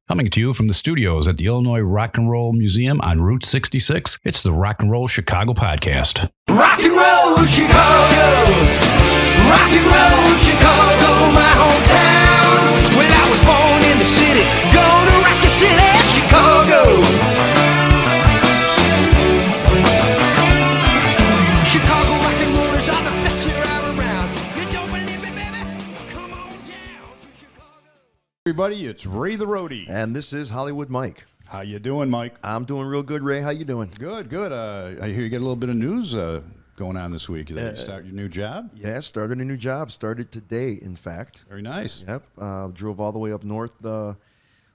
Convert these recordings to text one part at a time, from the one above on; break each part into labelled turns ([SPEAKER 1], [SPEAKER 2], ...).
[SPEAKER 1] Coming to you from the studios at the Illinois Rock and Roll Museum on Route 66, it's the Rock and Roll Chicago podcast.
[SPEAKER 2] Rock and roll Chicago, rock and roll Chicago, my hometown. Well, I was born in the city, gonna rock the city, Chicago. Chicago rock and rollers are the best here around. You don't believe me, baby? Come on down to Chicago.
[SPEAKER 1] Everybody, it's Ray the Roadie.
[SPEAKER 3] And this is Hollywood Mike.
[SPEAKER 1] How you doing, Mike?
[SPEAKER 3] I'm doing real good, Ray. How you doing?
[SPEAKER 1] Good, good. I hear you got a little bit of news going on this week. Did you start your new job?
[SPEAKER 3] Yeah, started a new job. Started today, in fact.
[SPEAKER 1] Very nice.
[SPEAKER 3] Yep. Drove all the way up north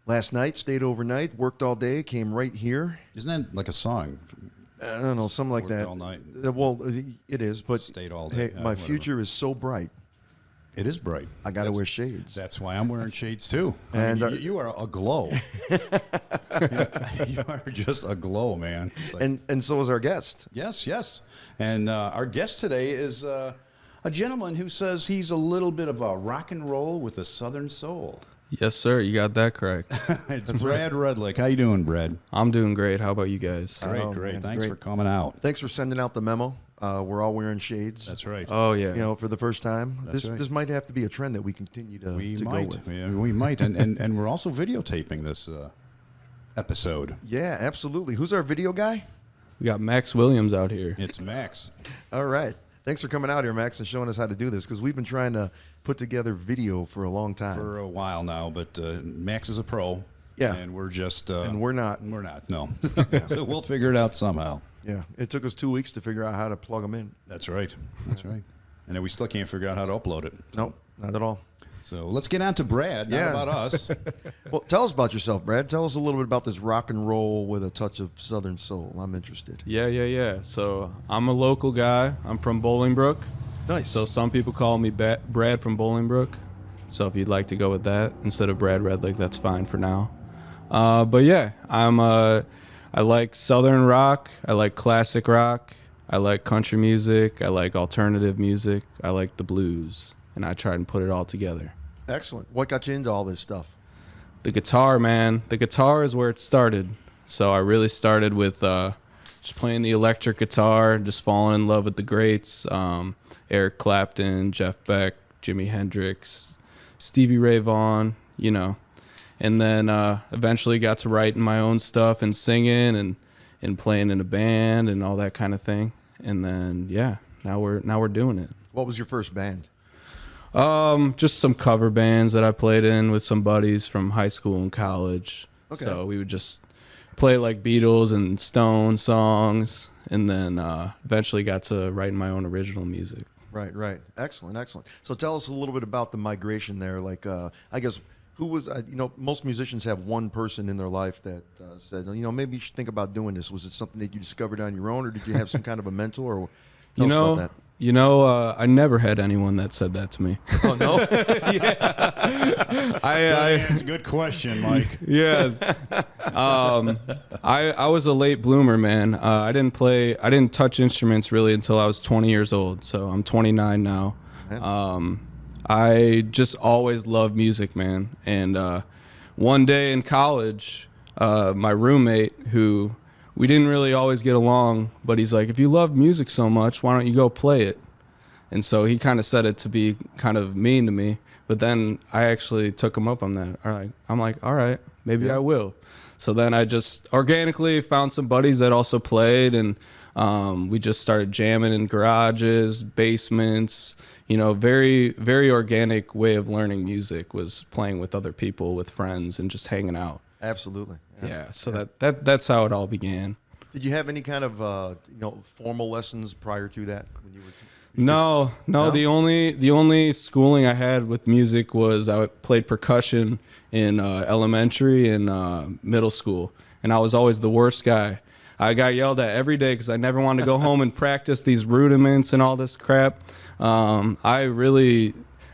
[SPEAKER 3] last night, stayed overnight, worked all day, came right here.
[SPEAKER 1] Isn't that like a song?
[SPEAKER 3] I don't know, something like
[SPEAKER 1] Worked
[SPEAKER 3] that.
[SPEAKER 1] all night.
[SPEAKER 3] Well, it is, but
[SPEAKER 1] Stayed all day.
[SPEAKER 3] hey,
[SPEAKER 1] Yeah,
[SPEAKER 3] my
[SPEAKER 1] whatever.
[SPEAKER 3] future is so bright.
[SPEAKER 1] It is bright.
[SPEAKER 3] I got to wear shades.
[SPEAKER 1] That's why I'm wearing shades too.
[SPEAKER 3] And,
[SPEAKER 1] you are aglow. You are just aglow, man. It's like,
[SPEAKER 3] and so is our guest.
[SPEAKER 1] yes, yes. And our guest today is a gentleman who says he's a little bit of a rock and roll with a southern soul.
[SPEAKER 4] Yes, sir. You got that correct.
[SPEAKER 1] It's Brad Redlich. How you doing, Brad?
[SPEAKER 4] I'm doing great. How about you guys?
[SPEAKER 1] Great,
[SPEAKER 3] Oh,
[SPEAKER 1] great.
[SPEAKER 3] man,
[SPEAKER 1] Thanks
[SPEAKER 3] great.
[SPEAKER 1] for coming out.
[SPEAKER 3] Thanks for sending out the memo. We're all wearing shades.
[SPEAKER 1] That's right.
[SPEAKER 4] Oh, yeah.
[SPEAKER 3] You know, for the first time.
[SPEAKER 1] That's right.
[SPEAKER 3] This might have to be a trend that we continue to
[SPEAKER 1] we
[SPEAKER 3] go
[SPEAKER 1] might.
[SPEAKER 3] with.
[SPEAKER 1] Yeah, we might. And we're also videotaping this episode.
[SPEAKER 3] Yeah, absolutely. Who's our video guy?
[SPEAKER 4] We got Max Williams out here.
[SPEAKER 1] It's Max.
[SPEAKER 3] All right. Thanks for coming out here, Max, and showing us how to do this, because we've been trying to put together video for a long time.
[SPEAKER 1] For a while now, but Max is a pro.
[SPEAKER 3] Yeah.
[SPEAKER 1] And we're just...
[SPEAKER 3] and we're not.
[SPEAKER 1] We're not, no. So we'll figure it out somehow.
[SPEAKER 3] Yeah. It took us 2 weeks to figure out how to plug them in.
[SPEAKER 1] That's right. That's right. And then we still can't figure out how to upload it.
[SPEAKER 3] Nope, not at all.
[SPEAKER 1] So let's get on to Brad, not
[SPEAKER 3] Yeah.
[SPEAKER 1] about us.
[SPEAKER 3] Well, tell us about yourself, Brad. Tell us a little bit about this rock and roll with a touch of Southern soul. I'm interested.
[SPEAKER 4] Yeah. So I'm a local guy. I'm from Bolingbrook.
[SPEAKER 3] Nice.
[SPEAKER 4] So some people call me Brad from Bolingbrook. So if you'd like to go with that instead of Brad Redlich, that's fine for now. But yeah, I like Southern rock. I like classic rock. I like country music. I like alternative music. I like the blues. And I try and put it all together.
[SPEAKER 3] Excellent. What got you into all this stuff?
[SPEAKER 4] The guitar, man. The guitar is where it started. So I really started with just playing the electric guitar, just falling in love with the greats. Eric Clapton, Jeff Beck, Jimi Hendrix, Stevie Ray Vaughan, you know. And then eventually got to writing my own stuff and singing and playing in a band and all that kind of thing. And then, yeah, now we're doing it.
[SPEAKER 3] What was your first band?
[SPEAKER 4] Just some cover bands that I played in with some buddies from high school and college.
[SPEAKER 3] Okay.
[SPEAKER 4] So we would just play like Beatles and Stone songs, and then eventually got to writing my own original music.
[SPEAKER 3] Right. Excellent. So tell us a little bit about the migration there. Like, I guess, who was, most musicians have one person in their life that said, maybe you should think about doing this. Was it something that you discovered on your own, or did you have some kind of a mentor? Or tell us about that.
[SPEAKER 4] I never had anyone that said that to me.
[SPEAKER 3] Oh, no?
[SPEAKER 1] That's a good question, Mike.
[SPEAKER 4] Yeah. I was a late bloomer, man. I didn't touch instruments really until I was 20 years old. So I'm 29 now. I just always loved music, man. And one day in college, my roommate, who we didn't really always get along, but he's like, if you love music so much, why don't you go play it? And so he kind of said it to be kind of mean to me. But then I actually took him up on that. All right. I'm like, all right, maybe I will. So then I just organically found some buddies that also played, and we just started jamming in garages, basements. Very, very organic way of learning music was playing with other people, with friends, and just hanging out.
[SPEAKER 3] Absolutely.
[SPEAKER 4] Yeah. So that's how it all began.
[SPEAKER 3] Did you have any kind of, formal lessons prior to that when you were?
[SPEAKER 4] No. The only schooling I had with music was I played percussion in elementary and middle school, and I was always the worst guy. I got yelled at every day because I never wanted to go home and practice these rudiments and all this crap.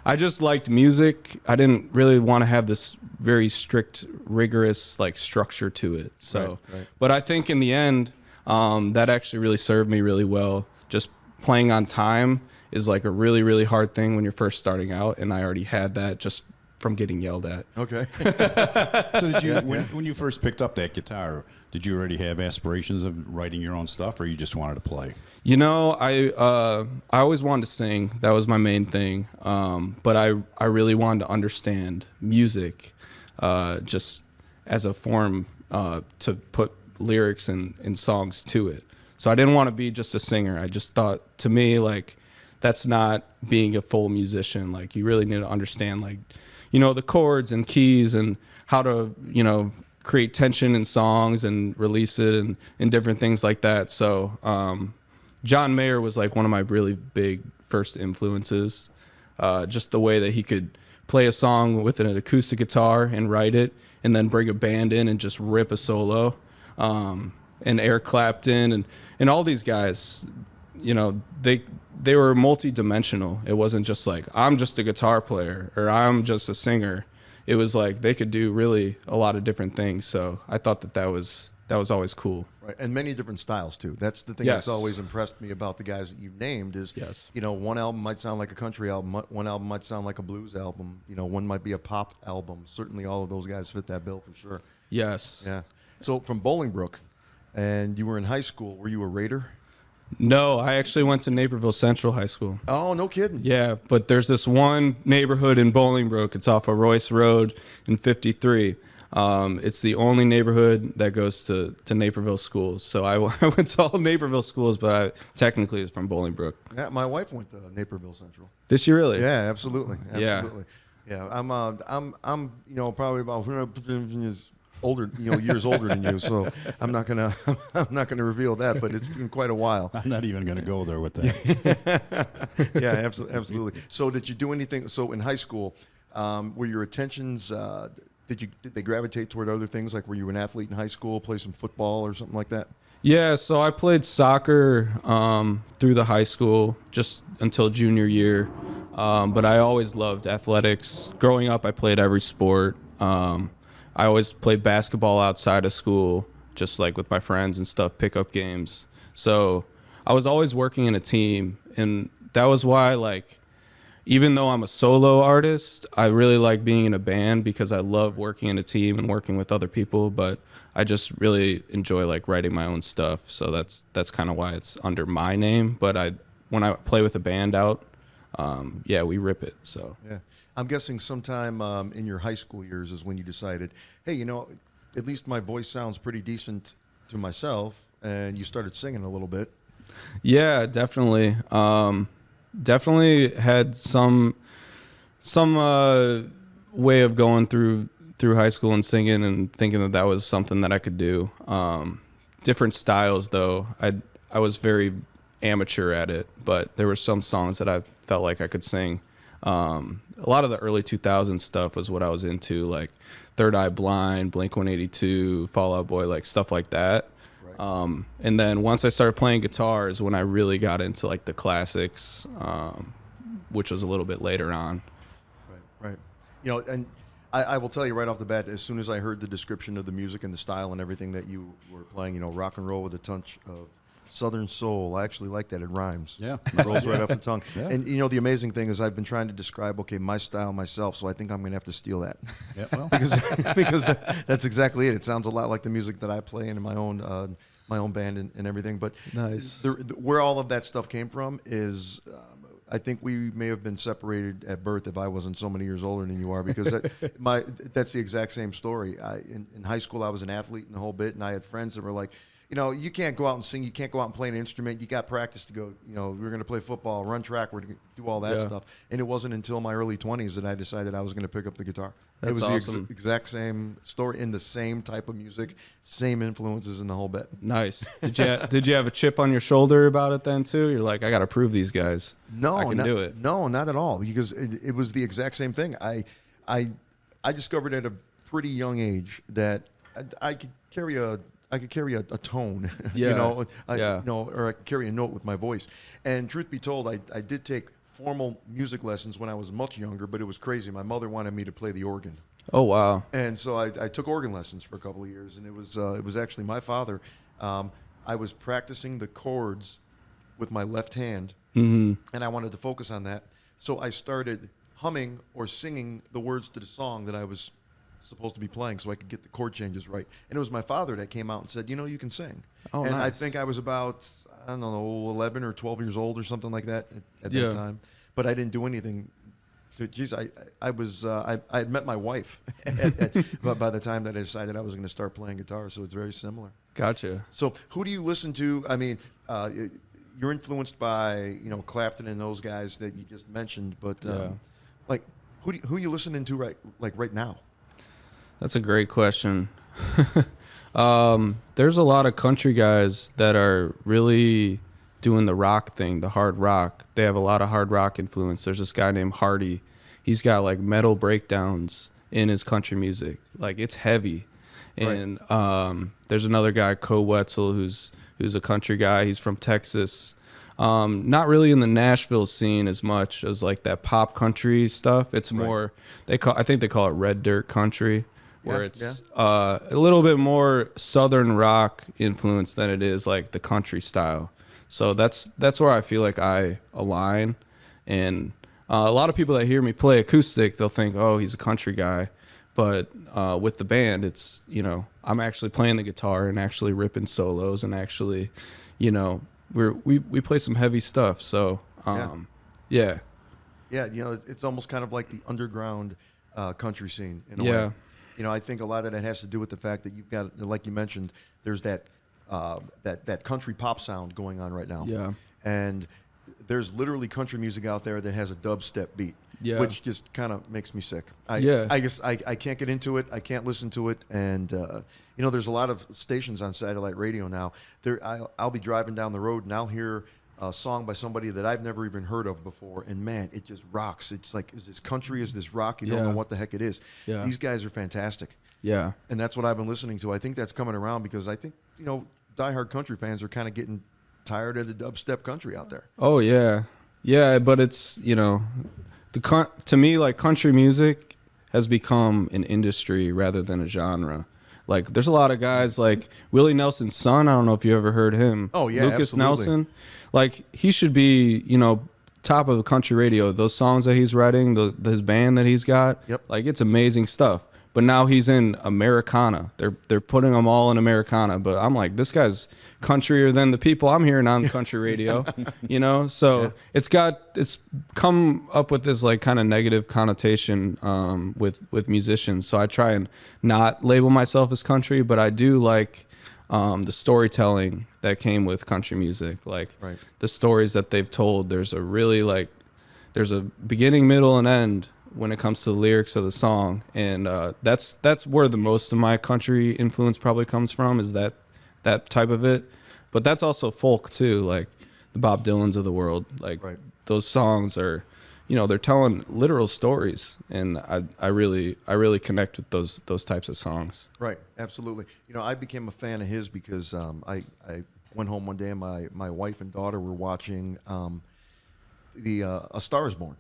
[SPEAKER 4] I just liked music. I didn't really want to have this very strict, rigorous structure to it. So,
[SPEAKER 3] right.
[SPEAKER 4] But I think in the end, that actually really served me really well. Just playing on time is like a really, really hard thing when you're first starting out, and I already had that just from getting yelled at.
[SPEAKER 3] Okay.
[SPEAKER 1] So did you, when you first picked up that guitar, did you already have aspirations of writing your own stuff, or you just wanted to play?
[SPEAKER 4] You know, I always wanted to sing. That was my main thing. But I really wanted to understand music, just as a form to put lyrics and songs to it. So I didn't want to be just a singer. I just thought, to me, like, that's not being a full musician. Like, you really need to understand, like, you know, the chords and keys and how to, you know, create tension in songs and release it and different things like that. So John Mayer was like one of my really big first influences. Just the way that he could play a song with an acoustic guitar and write it, and then bring a band in and just rip a solo. And Eric Clapton and all these guys, you know, they were multi-dimensional. It wasn't just like, I'm just a guitar player or I'm just a singer. It was like they could do really a lot of different things. So I thought that was always cool.
[SPEAKER 3] Right, and many different styles too. That's the thing
[SPEAKER 4] Yes.
[SPEAKER 3] that's always impressed me about the guys that you've named is,
[SPEAKER 4] Yes.
[SPEAKER 3] you know, one album might sound like a country album, one album might sound like a blues album, you know, one might be a pop album. Certainly all of those guys fit that bill for sure.
[SPEAKER 4] Yes.
[SPEAKER 3] Yeah. So from Bolingbrook, and you were in high school, were you a Raider?
[SPEAKER 4] No, I actually went to Naperville Central High School.
[SPEAKER 3] Oh, no kidding.
[SPEAKER 4] Yeah, but there's this one neighborhood in Bolingbrook. It's off of Royce Road in 53. It's the only neighborhood that goes to Naperville schools. So I went to all Naperville schools, but I technically is from Bolingbrook.
[SPEAKER 3] Yeah, my wife went to Naperville Central.
[SPEAKER 4] Did she really?
[SPEAKER 3] Yeah, absolutely.
[SPEAKER 4] Yeah.
[SPEAKER 3] Absolutely. Yeah, I'm you know, probably about years older, you know, years older than you, so I'm not gonna reveal that, but it's been quite a while.
[SPEAKER 1] I'm not even going to go there with that.
[SPEAKER 3] Yeah, absolutely. So did you do anything? So in high school, were your attentions? Did they gravitate toward other things? Like, were you an athlete in high school, play some football or something like that?
[SPEAKER 4] Yeah, so I played soccer through the high school just until junior year, but I always loved athletics. Growing up, I played every sport. I always played basketball outside of school, just like with my friends and stuff, pickup games. So I was always working in a team, and that was why, like, even though I'm a solo artist, I really like being in a band because I love working in a team and working with other people, but I just really enjoy like writing my own stuff. So that's kind of why it's under my name. But when I play with a band out, yeah, we rip it. So
[SPEAKER 3] Yeah. I'm guessing sometime in your high school years is when you decided, hey, you know, at least my voice sounds pretty decent to myself, and you started singing a little bit.
[SPEAKER 4] yeah, definitely. Definitely had some way of going through high school and singing and thinking that was something that I could do. Different styles though. I was very amateur at it, but there were some songs that I felt like I could sing. A lot of the early 2000s stuff was what I was into, like Third Eye Blind, Blink-182, Fall Out Boy, like stuff like that.
[SPEAKER 3] Right.
[SPEAKER 4] And then once I started playing guitar is when I really got into like the classics, which was a little bit later on.
[SPEAKER 3] Right. You know, and I will tell you right off the bat, as soon as I heard the description of the music and the style and everything that you were playing, you know, rock and roll with a touch of Southern soul. I actually like that. It rhymes.
[SPEAKER 1] Yeah.
[SPEAKER 3] It rolls right off the tongue.
[SPEAKER 1] Yeah.
[SPEAKER 3] And, you know, the amazing thing is I've been trying to describe, okay, my style myself, so I think I'm going to have to steal that.
[SPEAKER 1] Yeah, well,
[SPEAKER 3] because that's exactly it. It sounds a lot like the music that I play in my own band and everything. But
[SPEAKER 4] Nice.
[SPEAKER 3] where all of that stuff came from is, I think we may have been separated at birth if I wasn't so many years older than you are, because that's the exact same story. In high school, I was an athlete and the whole bit, and I had friends that were like, you know, you can't go out and sing, you can't go out and play an instrument, you got practice to go, you know, we're going to play football, run track, we're going to do all that
[SPEAKER 4] Yeah.
[SPEAKER 3] stuff. And it wasn't until my early 20s that I decided I was going to pick up the guitar.
[SPEAKER 4] That's
[SPEAKER 3] it was
[SPEAKER 4] awesome.
[SPEAKER 3] the exact same story, in the same type of music, same influences in the whole bit.
[SPEAKER 4] Nice. Did you have a chip on your shoulder about it then too? You're like, I got to prove these guys.
[SPEAKER 3] No,
[SPEAKER 4] I can
[SPEAKER 3] not,
[SPEAKER 4] do it.
[SPEAKER 3] No, not at all. Because it was the exact same thing. I discovered at a pretty young age that I could carry a tone,
[SPEAKER 4] Yeah.
[SPEAKER 3] you know,
[SPEAKER 4] Yeah.
[SPEAKER 3] you know, or I could carry a note with my voice. And truth be told, I did take formal music lessons when I was much younger, but it was crazy. My mother wanted me to play the organ.
[SPEAKER 4] Oh wow.
[SPEAKER 3] And so I took organ lessons for a couple of years, and it was actually my father. I was practicing the chords with my left hand,
[SPEAKER 4] Mm-hmm.
[SPEAKER 3] and I wanted to focus on that. So I started humming or singing the words to the song that I was supposed to be playing so I could get the chord changes right. And it was my father that came out and said, you can sing.
[SPEAKER 4] Oh,
[SPEAKER 3] and I
[SPEAKER 4] nice.
[SPEAKER 3] think I was about, I don't know, 11 or 12 years old or something like that at
[SPEAKER 4] Yeah.
[SPEAKER 3] that time. But I didn't do anything. Geez, I had met my wife by the time that I decided I was going to start playing guitar, so it's very similar.
[SPEAKER 4] Gotcha.
[SPEAKER 3] So who do you listen to? I mean, you're influenced by, Clapton and those guys that you just mentioned, but
[SPEAKER 4] Yeah.
[SPEAKER 3] like who are you listening to right now?
[SPEAKER 4] That's a great question. There's a lot of country guys that are really doing the rock thing, the hard rock. They have a lot of hard rock influence. There's this guy named Hardy. He's got like metal breakdowns in his country music. Like it's heavy. And there's another guy, Co Wetzel, who's a country guy. He's from Texas. Not really in the Nashville scene as much as like that pop country stuff. It's more I think they call it red dirt country, where it's a little bit more southern rock influence than it is like the country style. So that's where I feel like I align. And a lot of people that hear me play acoustic, they'll think, oh, he's a country guy. But with the band, it's, I'm actually playing the guitar and actually ripping solos and actually, we play some heavy stuff. So, yeah.
[SPEAKER 3] Yeah, it's almost kind of like the underground country scene in a way. I think a lot of that has to do with the fact that you've got, like you mentioned, there's that country pop sound going on right now.
[SPEAKER 4] Yeah.
[SPEAKER 3] And there's literally country music out there that has a dubstep beat, which just kind of makes me sick. I guess I can't get into it. I can't listen to it. And, there's a lot of stations on satellite radio now. I'll be driving down the road and I'll hear a song by somebody that I've never even heard of before. And, man, it just rocks. It's like, is this country? Is this rock? You don't know what the heck it is.
[SPEAKER 4] Yeah.
[SPEAKER 3] These guys are fantastic.
[SPEAKER 4] Yeah.
[SPEAKER 3] And that's what I've been listening to. I think that's coming around because I think, diehard country fans are kind of getting tired of the dubstep country out there.
[SPEAKER 4] Oh, yeah. Yeah, but it's, to me, like, country music has become an industry rather than a genre. Like, there's a lot of guys like Willie Nelson's son. I don't know if you ever heard him.
[SPEAKER 3] Oh, yeah,
[SPEAKER 4] Lucas
[SPEAKER 3] absolutely.
[SPEAKER 4] Nelson. Like, he should be, top of the country radio. Those songs that he's writing, his band that he's got, like, it's amazing stuff. But now he's in Americana. They're putting them all in Americana. But I'm like, this guy's countryer than the people I'm hearing on country radio, So it's come up with this like kind of negative connotation with musicians. So I try and not label myself as country, but I do like the storytelling that came with country music, like the stories that they've told. There's a beginning, middle, and end when it comes to the lyrics of the song, and that's where the most of my country influence probably comes from, is that type of it. But that's also folk too, like the Bob Dylans of the world. Like those songs are, they're telling literal stories, and I really connect with those types of songs. Right,
[SPEAKER 3] absolutely. I became a fan of his because I went home one day and my wife and daughter were watching A Star Is Born.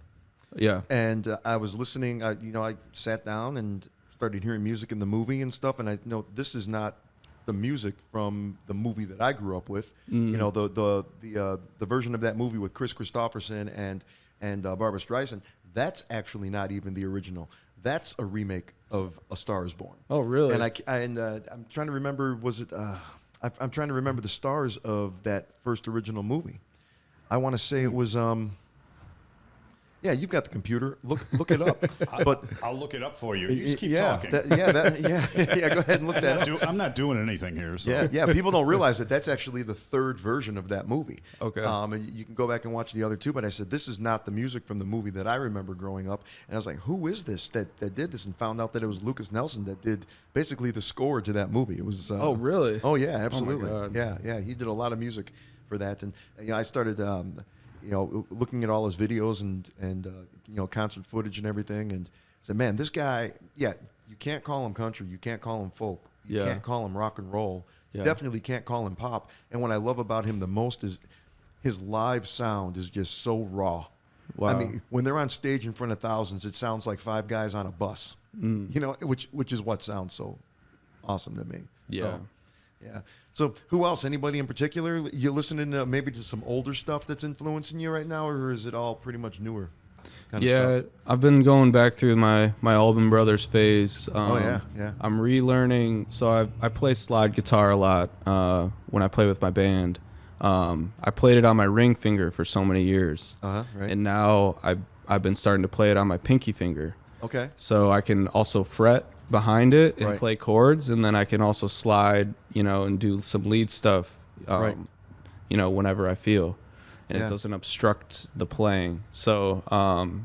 [SPEAKER 4] Yeah.
[SPEAKER 3] And I was listening, I sat down and started hearing music in the movie and stuff, and I know this is not the music from the movie that I grew up with. The version of that movie with Chris Christopherson and Barbara Streisand, that's actually not even the original. That's a remake of A Star Is Born.
[SPEAKER 4] Oh, really?
[SPEAKER 3] And I'm trying to remember, I'm trying to remember the stars of that first original movie. I want to say it was yeah, you've got the computer. Look it up.
[SPEAKER 1] But I'll look it up for you. You just keep talking.
[SPEAKER 3] Go ahead and look that up.
[SPEAKER 1] I'm not doing anything here. So.
[SPEAKER 3] Yeah. People don't realize that that's actually the third version of that movie.
[SPEAKER 4] Okay.
[SPEAKER 3] And you can go back and watch the other two. But I said, this is not the music from the movie that I remember growing up. And I was like, who is this that did this? And found out that it was Lucas Nelson that did basically the score to that movie. It was.
[SPEAKER 4] Oh, really?
[SPEAKER 3] Oh, yeah, absolutely.
[SPEAKER 4] Oh, my God.
[SPEAKER 3] Yeah. He did a lot of music for that. And I started. Looking at all his videos and concert footage and everything, and said, man, this guy, you can't call him country, you can't call him folk, you can't call him rock and roll, definitely can't call him pop. And what I love about him the most is his live sound is just so raw.
[SPEAKER 4] Wow.
[SPEAKER 3] I mean, when they're on stage in front of thousands, it sounds like five guys on a bus, which is what sounds so awesome to me.
[SPEAKER 4] Yeah.
[SPEAKER 3] Yeah. So who else? Anybody in particular? You listening maybe to some older stuff that's influencing you right now, or is it all pretty much newer? kind of
[SPEAKER 4] Yeah,
[SPEAKER 3] stuff?
[SPEAKER 4] I've been going back through my Allman Brothers phase.
[SPEAKER 3] Yeah.
[SPEAKER 4] I'm relearning. So I play slide guitar a lot when I play with my band. I played it on my ring finger for so many years,
[SPEAKER 3] Right.
[SPEAKER 4] and now I've been starting to play it on my pinky finger.
[SPEAKER 3] Okay.
[SPEAKER 4] So I can also fret behind it and
[SPEAKER 3] Right.
[SPEAKER 4] play chords, and then I can also slide, and do some lead stuff,
[SPEAKER 3] Right.
[SPEAKER 4] Whenever I feel, and
[SPEAKER 3] Yeah.
[SPEAKER 4] it doesn't obstruct the playing. So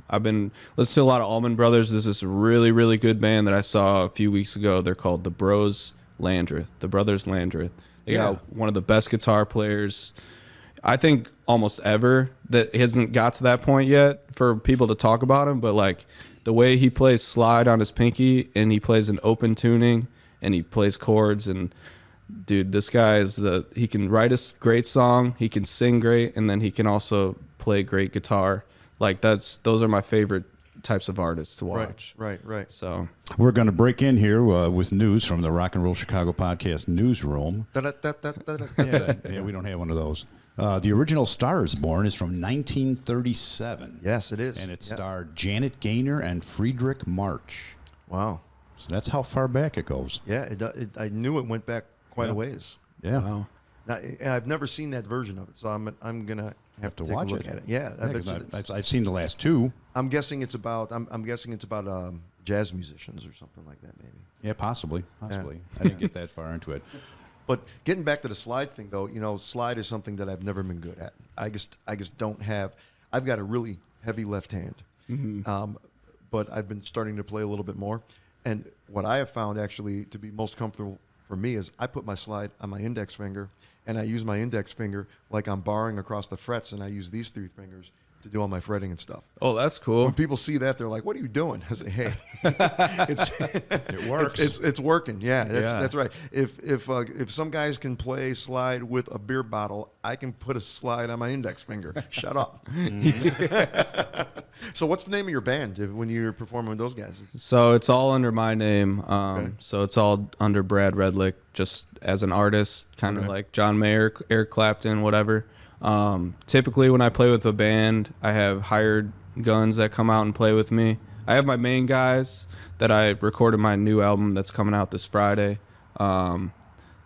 [SPEAKER 4] I've been listening to a lot of Allman Brothers. There's this really, really good band that I saw a few weeks ago. They're called the Brothers Landreth. They got one of the best guitar players, I think, almost ever, that hasn't got to that point yet for people to talk about him. But like the way he plays slide on his pinky, and he plays an open tuning, and he plays chords, and dude, this guy he can write a great song, he can sing great, and then he can also play great guitar. Like those are my favorite types of artists to watch.
[SPEAKER 3] Right.
[SPEAKER 4] So
[SPEAKER 1] We're going to break in here with news from the Rock and Roll Chicago podcast newsroom. Yeah, we don't have one of those. The original Star is Born is from 1937.
[SPEAKER 3] Yes, it is.
[SPEAKER 1] And it
[SPEAKER 3] Yeah.
[SPEAKER 1] starred Janet Gaynor and Friedrich March.
[SPEAKER 3] Wow.
[SPEAKER 1] So that's how far back it goes.
[SPEAKER 3] Yeah, I knew it went back quite a
[SPEAKER 1] Yeah.
[SPEAKER 3] ways.
[SPEAKER 1] Yeah.
[SPEAKER 4] wow.
[SPEAKER 3] Now, I've never seen that version of it, so I'm gonna have to take
[SPEAKER 1] watch
[SPEAKER 3] a look
[SPEAKER 1] it.
[SPEAKER 3] at it. Yeah, I bet you it's-
[SPEAKER 1] I've seen the last two.
[SPEAKER 3] I'm guessing it's about jazz musicians or something like that, maybe.
[SPEAKER 1] Yeah, possibly. I didn't get that far into it.
[SPEAKER 3] But getting back to the slide thing, though, slide is something that I've never been good at. I just don't have. I've got a really heavy left hand, but I've been starting to play a little bit more. And what I have found actually to be most comfortable for me is I put my slide on my index finger, and I use my index finger like I'm barring across the frets, and I use these three fingers to do all my fretting and stuff.
[SPEAKER 4] Oh, that's cool.
[SPEAKER 3] When people see that, they're like, "What are you doing?" I say, "Hey,
[SPEAKER 1] It works.
[SPEAKER 3] It's working. Yeah,
[SPEAKER 4] Yeah.
[SPEAKER 3] that's right. If some guys can play slide with a beer bottle, I can put a slide on my index finger. Shut up." So, what's the name of your band when you're performing with those guys?
[SPEAKER 4] So it's all under my name.
[SPEAKER 3] Okay.
[SPEAKER 4] So it's all under Brad Redlich, just as an artist, kind of like John Mayer, Eric Clapton, whatever. Typically, when I play with a band, I have hired guns that come out and play with me. I have my main guys that I recorded my new album that's coming out this Friday.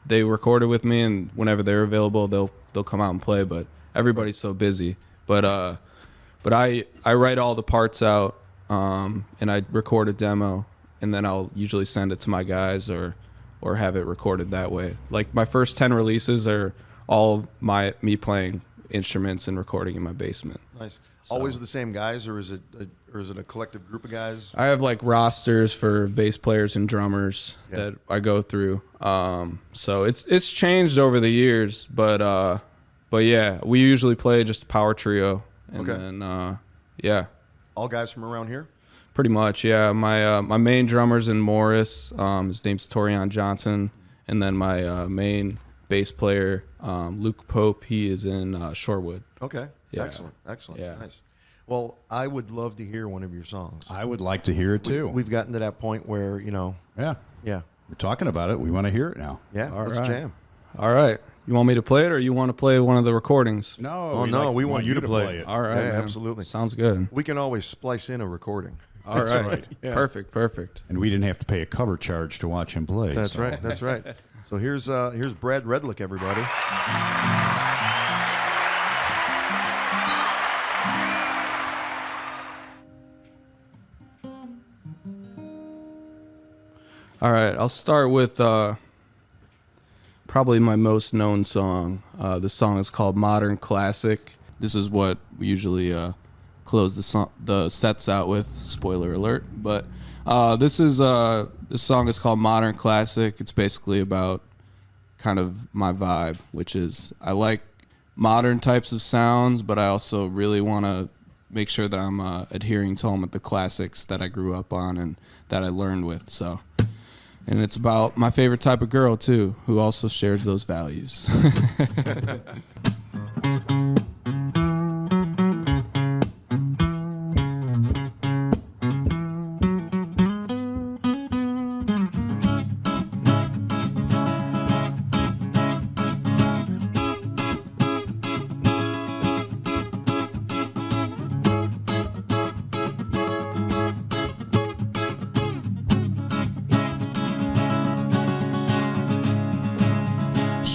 [SPEAKER 4] They recorded with me, and whenever they're available, they'll come out and play. But everybody's so busy. But I write all the parts out, and I record a demo, and then I'll usually send it to my guys or have it recorded that way. Like my first 10 releases are all me playing instruments and recording in my basement.
[SPEAKER 3] Nice. Always the same guys, or is it a collective group of guys?
[SPEAKER 4] I have like rosters for bass players and drummers that I go through. So it's changed over the years, but yeah, we usually play just a power trio, and then yeah,
[SPEAKER 3] All guys from around here.
[SPEAKER 4] pretty much. Yeah, my main drummer's in Morris. His name's Torian Johnson, and then my main bass player, Luke Pope, he is in Shorewood.
[SPEAKER 3] Okay.
[SPEAKER 4] Yeah.
[SPEAKER 3] Excellent.
[SPEAKER 4] Yeah.
[SPEAKER 3] Nice. Well, I would love to hear one of your songs.
[SPEAKER 1] I would like to hear it too.
[SPEAKER 3] We've gotten to that point where
[SPEAKER 1] yeah.
[SPEAKER 3] yeah,
[SPEAKER 1] We're talking about it. We want to hear it now.
[SPEAKER 3] yeah.
[SPEAKER 4] All
[SPEAKER 3] Let's
[SPEAKER 4] right.
[SPEAKER 3] jam.
[SPEAKER 4] All right, you want me to play it, or you want to play one of the recordings?
[SPEAKER 1] No.
[SPEAKER 3] Oh, no, we want you to play it.
[SPEAKER 4] All right,
[SPEAKER 3] Yeah,
[SPEAKER 4] man.
[SPEAKER 3] absolutely.
[SPEAKER 4] Sounds good.
[SPEAKER 3] We can always splice in a recording.
[SPEAKER 4] All right.
[SPEAKER 1] right.
[SPEAKER 3] Yeah.
[SPEAKER 4] Perfect.
[SPEAKER 1] And we didn't have to pay a cover charge to watch him play.
[SPEAKER 3] That's
[SPEAKER 1] so.
[SPEAKER 3] right. That's right. So here's Brad Redlich, everybody.
[SPEAKER 4] All right, I'll start with probably my most known song. This song is called Modern Classic. This is what we usually close the sets out with. Spoiler alert. But this song is called Modern Classic. It's basically about kind of my vibe, which is I like modern types of sounds, but I also really want to make sure that I'm adhering to them with the classics that I grew up on and that I learned with. So. And it's about my favorite type of girl, too, who also shares those values.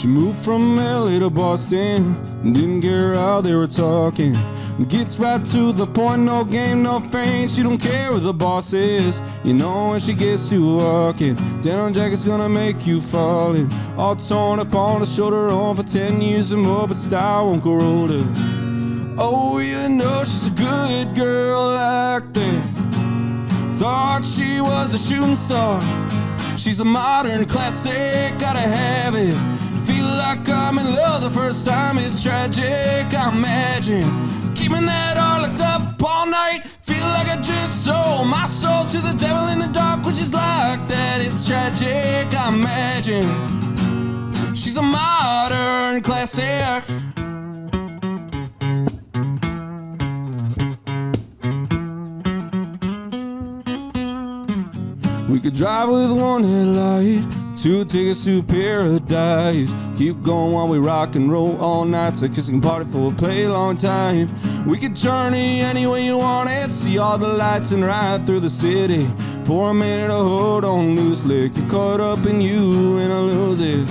[SPEAKER 4] She moved from LA to Boston, didn't care how they were talking. Gets right to the point, no game, no feint. She don't care who the boss is. You know when she gets to walking, denim jacket's gonna make you falling. All torn up on the shoulder, on for 10 years or more, but style won't grow older. Oh, you know she's a good girl like that. Thought she was a shooting star. She's a modern classic, gotta have it. Feel like I'm in love the first time, it's tragic, I imagine. Keeping that all locked up all night. Feel like I just sold my soul to the devil in the dark, which is like that. It's tragic, I imagine. She's a modern classic. We could drive with one headlight, 2 tickets to paradise. Keep going while we rock and roll all night. It's a kissing party for a play long time. We could journey any way you want it. See all the lights and ride through the city. For a minute to hold on loosely. Get caught up in you and I lose it.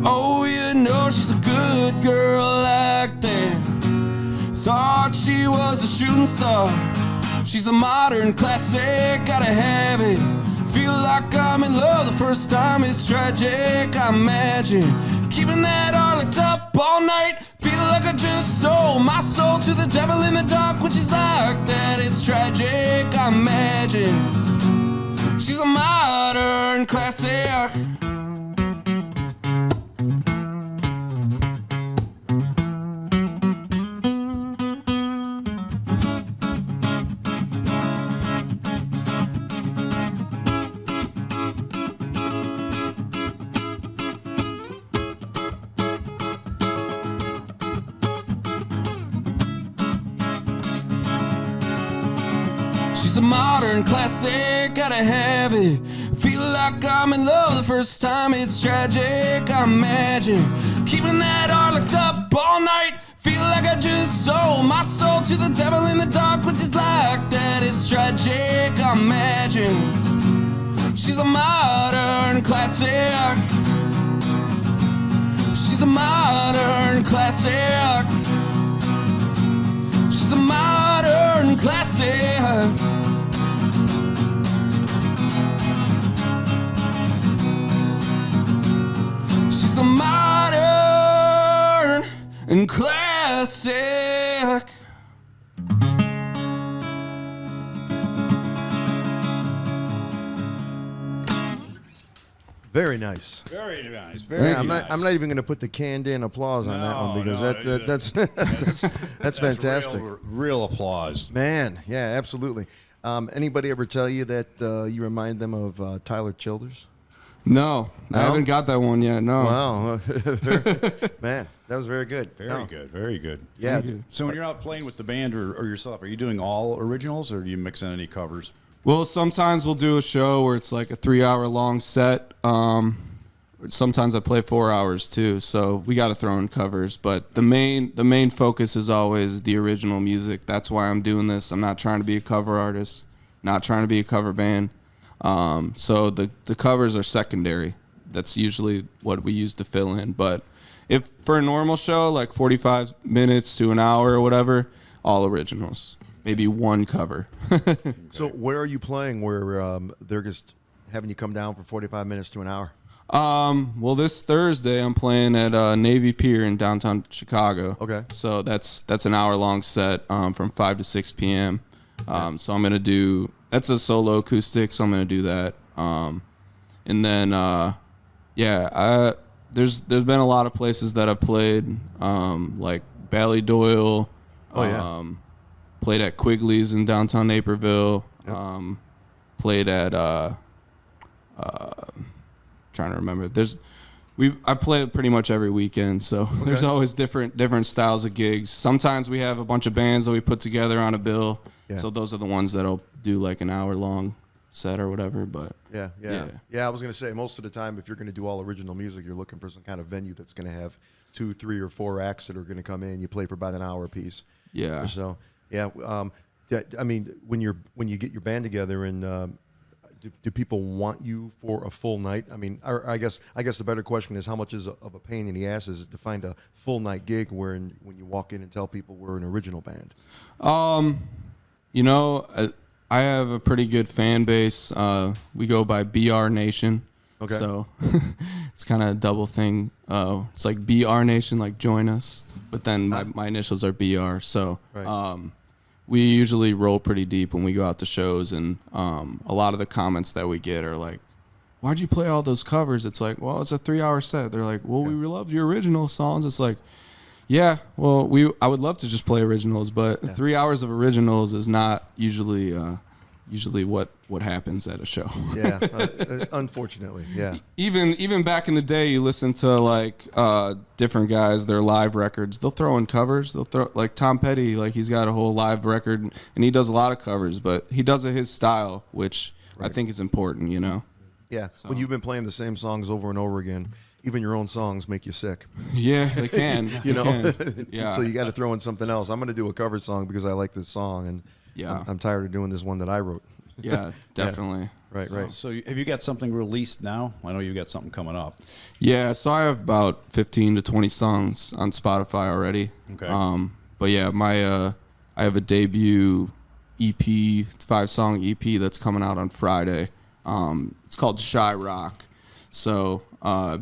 [SPEAKER 4] Oh, you know she's a good girl like that. Thought she was a shooting star. She's a modern classic, gotta have it. Feel like I'm in love the first time, it's tragic, I imagine. Keeping that all locked up all night. Feel like I just sold my soul to the devil in the dark, which is like that. It's tragic, I imagine. She's a modern classic. She's a modern classic, gotta have it. Feel like I'm in love the first time, it's tragic, I imagine. Keeping that all locked up all night. Feel like I just sold my soul to the devil in the dark, which is like that. It's tragic, I imagine. She's a modern classic. She's a modern classic. She's a modern classic. She's a modern and classic.
[SPEAKER 3] Very nice.
[SPEAKER 1] Very nice.
[SPEAKER 3] I'm not even going to put the canned in applause on that one because that's fantastic.
[SPEAKER 1] Real applause.
[SPEAKER 3] Man, yeah, absolutely. Anybody ever tell you that you remind them of Tyler Childers?
[SPEAKER 4] No, I haven't got that one yet. No.
[SPEAKER 3] Wow, man, that was very good.
[SPEAKER 1] Very good. Very good.
[SPEAKER 3] Yeah.
[SPEAKER 1] So when you're out playing with the band or yourself, are you doing all originals or do you mix in any covers?
[SPEAKER 4] Well, sometimes we'll do a show where it's like a 3-hour long set. Sometimes I play 4 hours too, so we got to throw in covers. But the main focus is always the original music. That's why I'm doing this. I'm not trying to be a cover artist, not trying to be a cover band. So the covers are secondary. That's usually what we use to fill in. But if for a normal show, like 45 minutes to an hour or whatever, all originals. Maybe one cover.
[SPEAKER 3] So where are you playing where they're just having you come down for 45 minutes to an hour?
[SPEAKER 4] Well, this Thursday I'm playing at Navy Pier in downtown Chicago. Okay. So that's an hour-long set from 5 to 6 p.m. So I'm going to do... That's a solo acoustic, so I'm going to do that. And then, there's been a lot of places that I've played, like Ballydoyle.
[SPEAKER 3] Oh, yeah.
[SPEAKER 4] Played at Quigley's in downtown Naperville. Yep. Played at trying to remember. I play pretty much every weekend, so there's always different styles of gigs. Sometimes we have a bunch of bands that we put together on a bill. Yeah. So those are the ones that'll do like an hour-long set or whatever. But
[SPEAKER 3] yeah. I was gonna say most of the time, if you're gonna do all original music, you're looking for some kind of venue that's gonna have 2, 3, or 4 acts that are gonna come in. You play for about an hour a piece.
[SPEAKER 4] Yeah.
[SPEAKER 3] So yeah. I mean, when you get your band together, and do people want you for a full night? I mean, I guess the better question is how much of a pain in the ass is it to find a full night gig when you walk in and tell people we're an original band?
[SPEAKER 4] You know, I have a pretty good fan base. We go by BR Nation.
[SPEAKER 3] Okay.
[SPEAKER 4] So it's kind of a double thing. It's like BR Nation, like join us. But then my initials are BR. So we usually roll pretty deep when we go out to shows. And a lot of the comments that we get are like, why'd you play all those covers? It's like, well, it's a 3-hour set. They're like, well, we loved your original songs. It's like, yeah, well, I would love to just play originals, but 3 hours of originals is not usually what happens at a show.
[SPEAKER 3] Yeah, unfortunately, yeah.
[SPEAKER 4] Even back in the day, you listen to like different guys, their live records. They'll throw in covers. They'll throw like Tom Petty, like he's got a whole live record, and he does a lot of covers, but he does it his style, which I think is important, you know.
[SPEAKER 3] Yeah, when you've been playing the same songs over and over again. Even your own songs make you sick.
[SPEAKER 4] Yeah, they can.
[SPEAKER 3] You know?
[SPEAKER 4] Yeah.
[SPEAKER 3] So you got to throw in something else. I'm going to do a cover song because I like this song, and I'm tired of doing this one that I wrote.
[SPEAKER 4] Yeah, definitely.
[SPEAKER 3] Right, right.
[SPEAKER 1] So have you got something released now? I know you got something coming up.
[SPEAKER 4] Yeah, so I have about 15 to 20 songs on Spotify already.
[SPEAKER 1] Okay.
[SPEAKER 4] But yeah, I have a debut EP, it's a 5-song EP that's coming out on Friday. It's called Shy Rock. So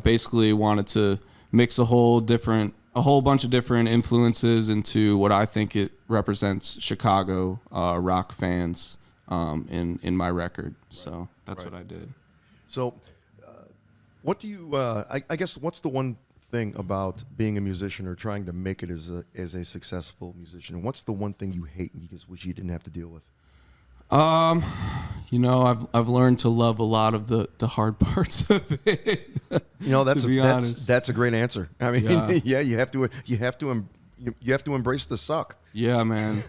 [SPEAKER 4] basically wanted to mix a whole bunch of different influences into what I think it represents Chicago rock fans in my record. So that's what I did.
[SPEAKER 3] So what do you, I guess, what's the one thing about being a musician or trying to make it as a successful musician? And what's the one thing you hate and you just wish you didn't have to deal with?
[SPEAKER 4] You know, I've learned to love a lot of the hard parts of it.
[SPEAKER 3] You know,
[SPEAKER 4] that's
[SPEAKER 3] a great answer. I mean, yeah, you have to embrace the suck.
[SPEAKER 4] Yeah, man.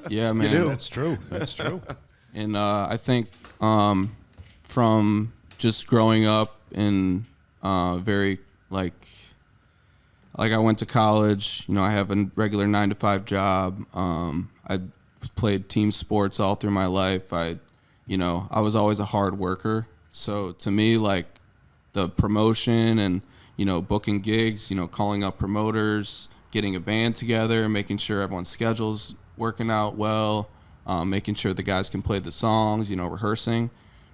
[SPEAKER 4] Yeah, man.
[SPEAKER 3] You do.
[SPEAKER 1] That's true. That's true.
[SPEAKER 4] And I think from just growing up in very like I went to college. You know, I have a regular 9-to-5 job. I played team sports all through my life. I was always a hard worker. So to me, like the promotion and, you know, booking gigs, you know, calling up promoters, getting a band together, making sure everyone's schedule's working out well, making sure the guys can play the songs, you know, rehearsing.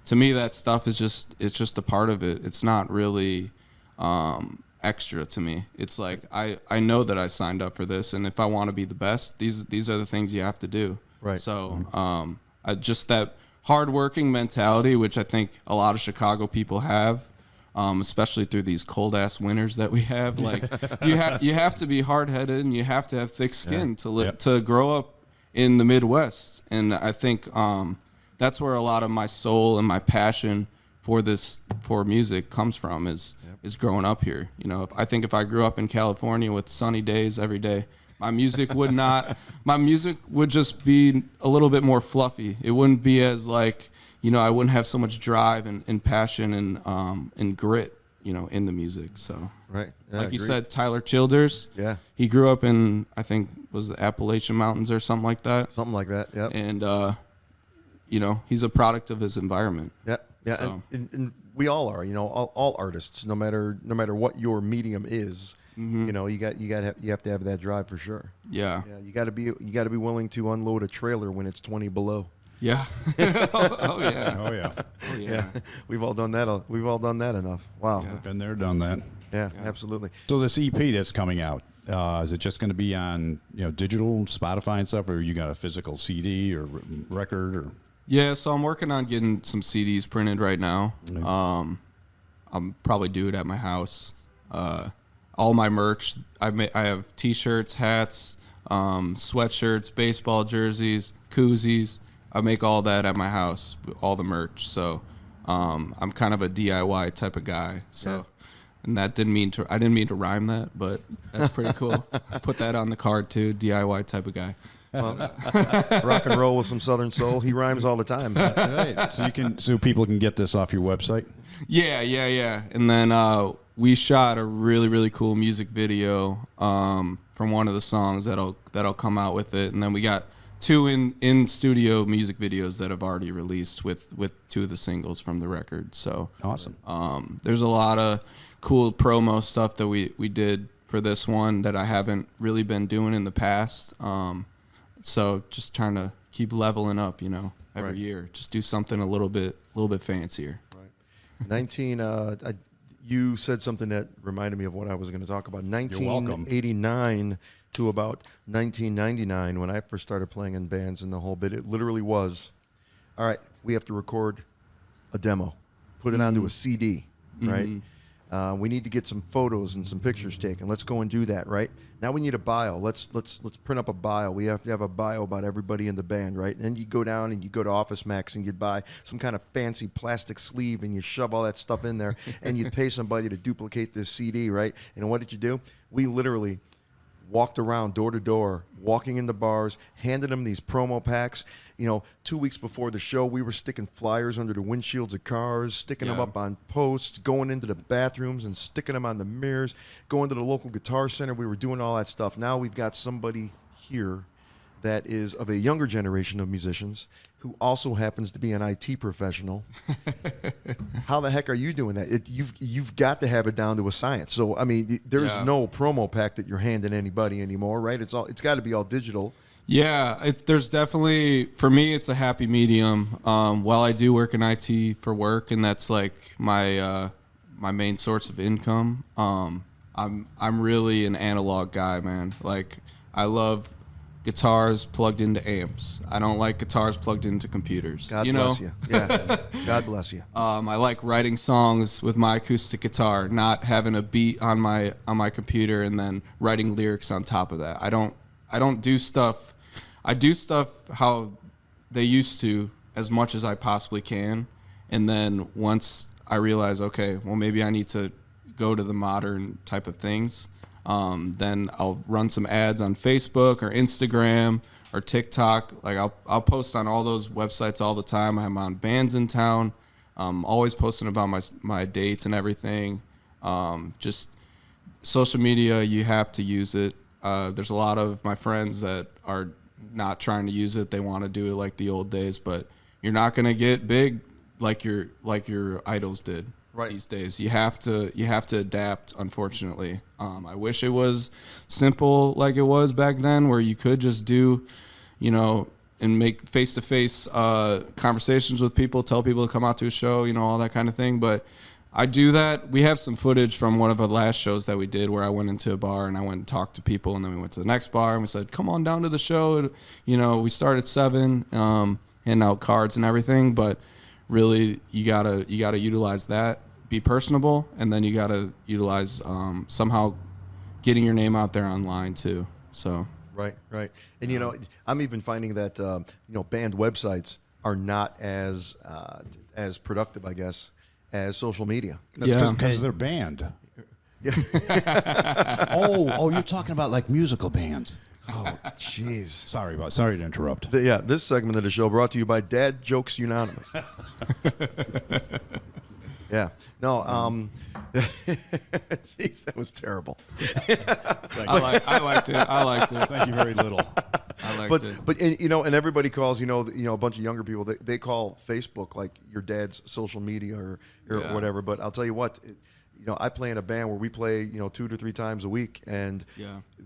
[SPEAKER 4] To me, that stuff is just a part of it. It's not really extra to me. It's like I know that I signed up for this, and if I want to be the best, these are the things you have to do.
[SPEAKER 3] Right.
[SPEAKER 4] So just that hardworking mentality, which I think a lot of Chicago people have, especially through these cold ass winters that we have. Like you have to be hard headed and you have to have thick skin to grow up in the Midwest. And I think that's where a lot of my soul and my passion for music comes from is growing up here. You know, I think if I grew up in California with sunny days every day, my music would just be a little bit more fluffy. It wouldn't be as like, you know, I wouldn't have so much drive and passion and grit, you know, in the music. So
[SPEAKER 3] right. Yeah,
[SPEAKER 4] like you said, Tyler Childers.
[SPEAKER 3] Yeah.
[SPEAKER 4] He grew up in, I think, was the Appalachian Mountains or something like that.
[SPEAKER 3] Something like that. Yeah.
[SPEAKER 4] And you know, he's a product of his environment.
[SPEAKER 3] Yeah. Yeah.
[SPEAKER 4] So.
[SPEAKER 3] And we all are, you know, all artists, no matter what your medium is.
[SPEAKER 4] Mm-hmm.
[SPEAKER 3] You know, you have to have that drive for sure.
[SPEAKER 4] Yeah.
[SPEAKER 3] Yeah. You got to be willing to unload a trailer when it's 20 below.
[SPEAKER 4] Yeah. Oh yeah.
[SPEAKER 1] Oh yeah.
[SPEAKER 4] Oh, yeah.
[SPEAKER 3] Yeah. We've all done that. We've all done that enough. Wow.
[SPEAKER 4] Yeah.
[SPEAKER 1] Been there, done that.
[SPEAKER 3] Yeah, absolutely.
[SPEAKER 1] So this EP that's coming out, is it just going to be on, you know, digital, Spotify and stuff, or you got a physical CD or record or?
[SPEAKER 4] Yeah, so I'm working on getting some CDs printed right now.
[SPEAKER 1] Mm-hmm.
[SPEAKER 4] I'll probably do it at my house. All my merch, I have T-shirts, hats, sweatshirts, baseball jerseys, koozies. I make all that at my house, all the merch. So I'm kind of a DIY type of guy. So,
[SPEAKER 3] Yeah.
[SPEAKER 4] and I didn't mean to rhyme that, but that's pretty cool. Put that on the card too, DIY type of guy.
[SPEAKER 3] Well, rock and roll with some Southern soul. He rhymes all the time.
[SPEAKER 1] That's right. So people can get this off your website.
[SPEAKER 4] Yeah. And then we shot a really, really cool music video from one of the songs that'll come out with it. And then we got 2 in studio music videos that have already released with 2 of the singles from the record. So
[SPEAKER 1] Awesome.
[SPEAKER 4] there's a lot of cool promo stuff that we did for this one that I haven't really been doing in the past. So just trying to keep leveling up, every year. Just do something a little bit fancier.
[SPEAKER 3] Right. You said something that reminded me of what I was going to talk about.
[SPEAKER 1] You're welcome.
[SPEAKER 3] 1989 to about 1999, when I first started playing in bands and the whole bit, it literally was, all right, we have to record a demo, put it onto a CD, right? We need to get some photos and some pictures taken. Let's go and do that, right? Now we need a bio. Let's print up a bio. We have to have a bio about everybody in the band, right? And then you go down and you go to Office Max and you buy some kind of fancy plastic sleeve and you shove all that stuff in there and you pay somebody to duplicate this CD, right? And what did you do? We literally walked around door to door, walking in the bars, handed them these promo packs. 2 weeks before the show, we were sticking flyers under the windshields of cars, sticking them up on posts, going into the bathrooms and sticking them on the mirrors, going to the local guitar center. We were doing all that stuff. Now we've got somebody here that is of a younger generation of musicians who also happens to be an IT professional. How the heck are you doing that? You've got to have it down to a science. So, I mean, there's no promo pack that you're handing anybody anymore, right? It's got to be all digital.
[SPEAKER 4] Yeah, there's definitely, for me, it's a happy medium. While I do work in IT for work, and that's like my main source of income, I'm really an analog guy, man. Like, I love guitars plugged into amps. I don't like guitars plugged into computers.
[SPEAKER 3] God bless you. Yeah, God bless you.
[SPEAKER 4] I like writing songs with my acoustic guitar, not having a beat on my computer and then writing lyrics on top of that. I don't do stuff. I do stuff how they used to as much as I possibly can, and then once I realize, okay, well, maybe I need to go to the modern type of things, then I'll run some ads on Facebook or Instagram or TikTok. Like I'll post on all those websites all the time. I'm on bands in town, always posting about my dates and everything. Just social media, you have to use it. There's a lot of my friends that are not trying to use it. They want to do it like the old days, but you're not going to get big like your idols did these days. You have to adapt, unfortunately. I wish it was simple like it was back then, where you could just do, and make face-to-face conversations with people, tell people to come out to a show, all that kind of thing. But I do that. We have some footage from one of the last shows that we did where I went into a bar and I went and talked to people, and then we went to the next bar and we said, come on down to the show. We start at 7, handing out cards and everything. But really, you gotta utilize that, be personable, and then you gotta utilize somehow getting your name out there online too. So
[SPEAKER 3] right. And I'm even finding that band websites are not as productive, I guess, as social media.
[SPEAKER 1] Because they're banned.
[SPEAKER 3] Yeah.
[SPEAKER 1] Oh, you're talking about like musical bands.
[SPEAKER 3] Oh, jeez.
[SPEAKER 1] Sorry to interrupt.
[SPEAKER 3] This segment of the show brought to you by Dad Jokes Unanimous. Yeah. No, jeez, that was terrible.
[SPEAKER 4] I liked it.
[SPEAKER 1] Thank you very little.
[SPEAKER 4] I liked it.
[SPEAKER 3] But and everybody calls, a bunch of younger people, they call Facebook like your dad's social media or whatever. But I'll tell you what, I play in a band where we play, 2 to 3 times a week, and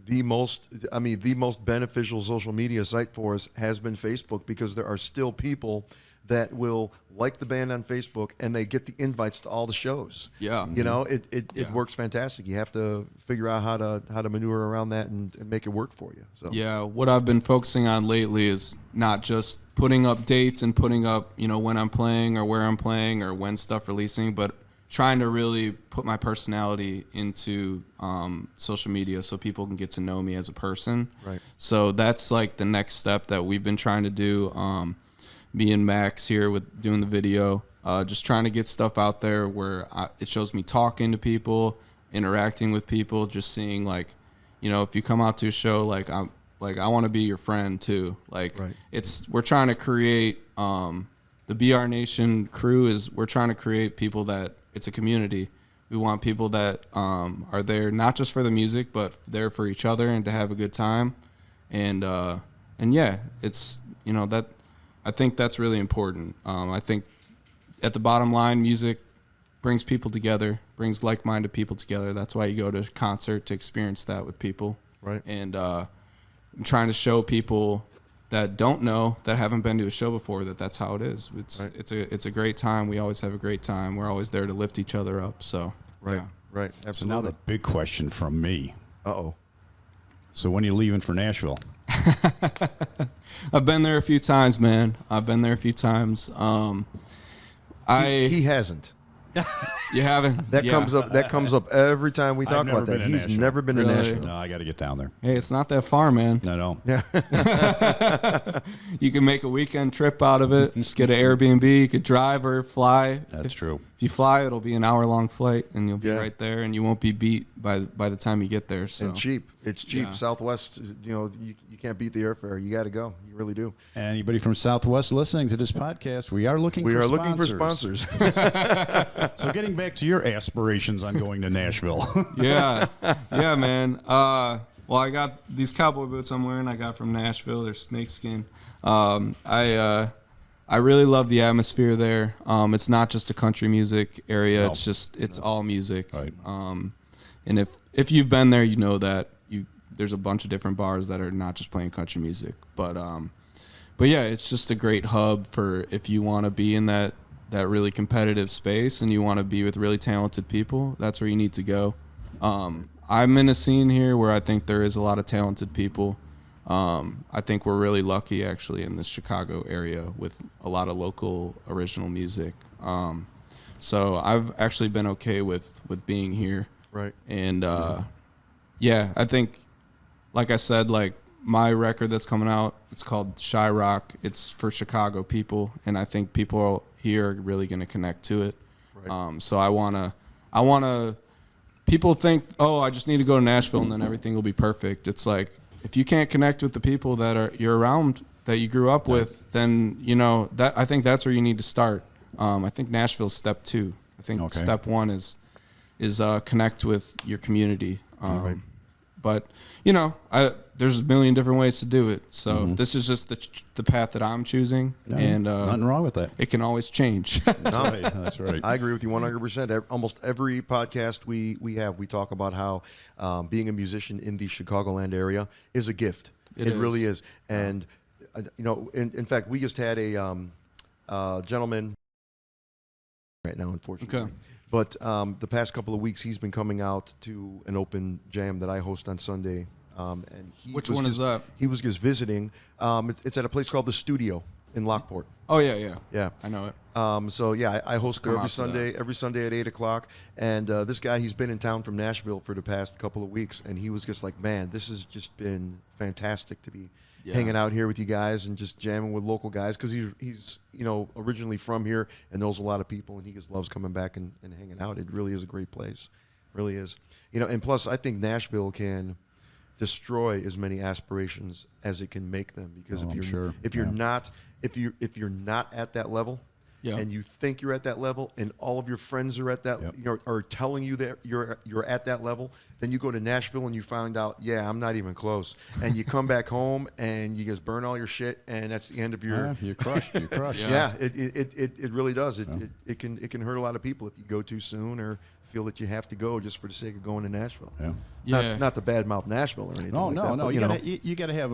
[SPEAKER 3] the most beneficial social media site for us has been Facebook, because there are still people that will like the band on Facebook and they get the invites to all the shows.
[SPEAKER 4] Yeah.
[SPEAKER 3] It works fantastic. You have to figure out how to maneuver around that and make it work for you. So
[SPEAKER 4] yeah, what I've been focusing on lately is not just putting up dates and putting up, when I'm playing or where I'm playing or when stuff releasing, but trying to really put my personality into social media so people can get to know me as a person.
[SPEAKER 3] Right.
[SPEAKER 4] So that's like the next step that we've been trying to do. Me and Max here with doing the video, just trying to get stuff out there where it shows me talking to people, interacting with people, just seeing like, if you come out to a show, I want to be your friend too. We're trying to create, the BR Nation crew we're trying to create people that it's a community. We want people that are there not just for the music, but there for each other and to have a good time. And yeah, it's, you know, that I think that's really important. I think at the bottom line, music brings people together, brings like-minded people together. That's why you go to a concert, to experience that with people.
[SPEAKER 3] Right.
[SPEAKER 4] And I'm trying to show people that don't know, that haven't been to a show before, that that's how it is. It's a great time. We always have a great time. We're always there to lift each other up. So
[SPEAKER 3] Right.
[SPEAKER 4] yeah.
[SPEAKER 3] Right.
[SPEAKER 1] So
[SPEAKER 3] Absolutely.
[SPEAKER 1] now the big question from me.
[SPEAKER 3] Uh-oh.
[SPEAKER 1] So when are you leaving for Nashville?
[SPEAKER 4] I've been there a few times, man. I've been there a few times.
[SPEAKER 3] He hasn't.
[SPEAKER 4] You haven't?
[SPEAKER 3] That
[SPEAKER 4] Yeah.
[SPEAKER 3] comes up every time we talk
[SPEAKER 1] never
[SPEAKER 3] about that.
[SPEAKER 1] been to
[SPEAKER 3] He's
[SPEAKER 1] Nashville.
[SPEAKER 3] never been to
[SPEAKER 4] Really?
[SPEAKER 3] Nashville.
[SPEAKER 1] No, I got to get down there.
[SPEAKER 4] Hey, it's not that far, man.
[SPEAKER 1] I know.
[SPEAKER 3] Yeah.
[SPEAKER 4] You can make a weekend trip out of it. Just get an Airbnb. You could drive or fly.
[SPEAKER 1] That's true.
[SPEAKER 4] If you fly, it'll be an hour-long flight, and you'll be
[SPEAKER 3] Yeah.
[SPEAKER 4] right there, and you won't be beat by the time you get there. So
[SPEAKER 3] And cheap. It's cheap.
[SPEAKER 4] Yeah.
[SPEAKER 3] Southwest, you know, you can't beat the airfare. You got to go. You really do.
[SPEAKER 1] Anybody from Southwest listening to this podcast, we are looking
[SPEAKER 3] We
[SPEAKER 1] for
[SPEAKER 3] are
[SPEAKER 1] sponsors.
[SPEAKER 3] looking for sponsors.
[SPEAKER 1] So getting back to your aspirations on going to Nashville.
[SPEAKER 4] yeah, man. Well, I got these cowboy boots I'm wearing. I got from Nashville. They're snakeskin. I really love the atmosphere there. It's not just a country music area.
[SPEAKER 1] No.
[SPEAKER 4] It's all music.
[SPEAKER 1] Right.
[SPEAKER 4] And if you've been there, you know that there's a bunch of different bars that are not just playing country music. But yeah, it's just a great hub for if you want to be in that really competitive space and you want to be with really talented people. That's where you need to go. I'm in a scene here where I think there is a lot of talented people. I think we're really lucky actually in this Chicago area with a lot of local original music. So I've actually been okay with being here.
[SPEAKER 3] Right.
[SPEAKER 4] And yeah, I think, like I said, like my record that's coming out, it's called Shy Rock. It's for Chicago people, and I think people here are really going to connect to it.
[SPEAKER 3] Right.
[SPEAKER 4] So I wanna. People think, oh, I just need to go to Nashville and then everything will be perfect. It's like, if you can't connect with the people that you're around, that you grew up with, then, you know, that I think that's where you need to start. I think Nashville's step 2. I think step 1 is connect with your community.
[SPEAKER 3] Right.
[SPEAKER 4] But, you know, there's a million different ways to do it. So this is just the path that I'm choosing. And
[SPEAKER 1] Nothing wrong with that.
[SPEAKER 4] it can always change.
[SPEAKER 1] That's right. That's right.
[SPEAKER 3] I agree with you 100%. Almost every podcast we talk about how being a musician in the Chicagoland area is a gift.
[SPEAKER 4] It is.
[SPEAKER 3] Really is. And, you know, in fact, we just had a gentleman right now, unfortunately.
[SPEAKER 4] Okay.
[SPEAKER 3] But the past couple of weeks, he's been coming out to an open jam that I host on Sunday. And
[SPEAKER 4] Which one is that?
[SPEAKER 3] He was just visiting. It's at a place called The Studio in Lockport.
[SPEAKER 4] Oh, yeah.
[SPEAKER 3] Yeah.
[SPEAKER 4] I know it.
[SPEAKER 3] So yeah, I host there
[SPEAKER 4] come
[SPEAKER 3] every
[SPEAKER 4] out to
[SPEAKER 3] Sunday at 8:00. And this guy, he's been in town from Nashville for the past couple of weeks, and he was just like, man, this has just been fantastic to be hanging out here with you guys and just jamming with local guys, because he's you know, originally from here and knows a lot of people, and he just loves coming back and hanging out. It really is a great place, really is. You know, and plus I think Nashville can destroy as many aspirations as it can make them, because if you're not at that level, and you think you're at that level, and all of your friends are at that, you know, are telling you that you're at that level, then you go to Nashville and you find out, yeah, I'm not even close, and you come back home and you just burn all your shit, and that's the end of your.
[SPEAKER 1] You're crushed. You're crushed.
[SPEAKER 3] Yeah, it really does. It can hurt a lot of people if you go too soon or feel that you have to go just for the sake of going to Nashville.
[SPEAKER 1] Yeah.
[SPEAKER 3] Not to badmouth Nashville or anything.
[SPEAKER 1] No,
[SPEAKER 3] like
[SPEAKER 1] no,
[SPEAKER 3] that,
[SPEAKER 1] no.
[SPEAKER 3] but,
[SPEAKER 1] You gotta have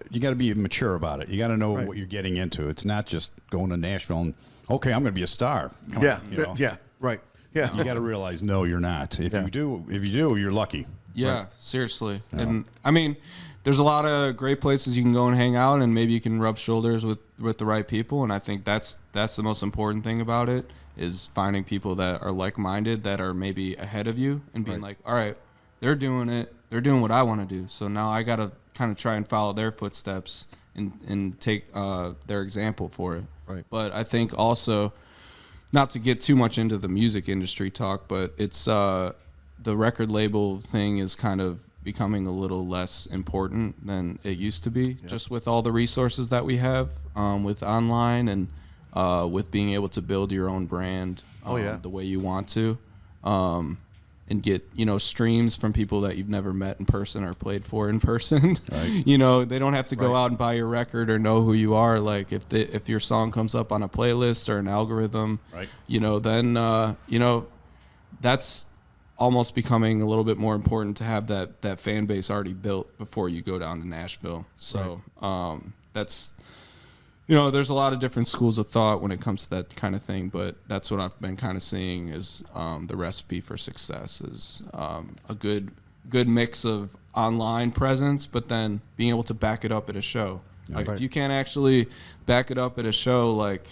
[SPEAKER 1] you gotta be mature about it. You gotta know what you're getting into. It's not just going to Nashville and I'm gonna be a star. Come on, you know.
[SPEAKER 3] Yeah, right. Yeah,
[SPEAKER 1] You gotta realize, no, you're not. If you do, you're lucky.
[SPEAKER 4] Yeah, seriously. Yeah. And I mean, there's a lot of great places you can go and hang out, and maybe you can rub shoulders with the right people. And I think that's the most important thing about it, is finding people that are like-minded, that are maybe ahead of you, and being like, all right, they're doing it. They're doing what I want to do. So now I got to kind of try and follow their footsteps and take their example for it.
[SPEAKER 3] Right.
[SPEAKER 4] But I think also, not to get too much into the music industry talk, but it's the record label thing is kind of becoming a little less important than it used to be, just with all the resources that we have with online and with being able to build your own brand the way you want to. and get, streams from people that you've never met in person or played for in person. Right. They don't have to go out and buy your record or know who you are. Like if your song comes up on a playlist or an algorithm, right. Then that's almost becoming a little bit more important to have that fan base already built before you go down to Nashville. So that's, there's a lot of different schools of thought when it comes to that kind of thing, but that's what I've been kind of seeing is the recipe for success is a good mix of online presence, but then being able to back it up at a show. Like if you can't actually back it up at a show, like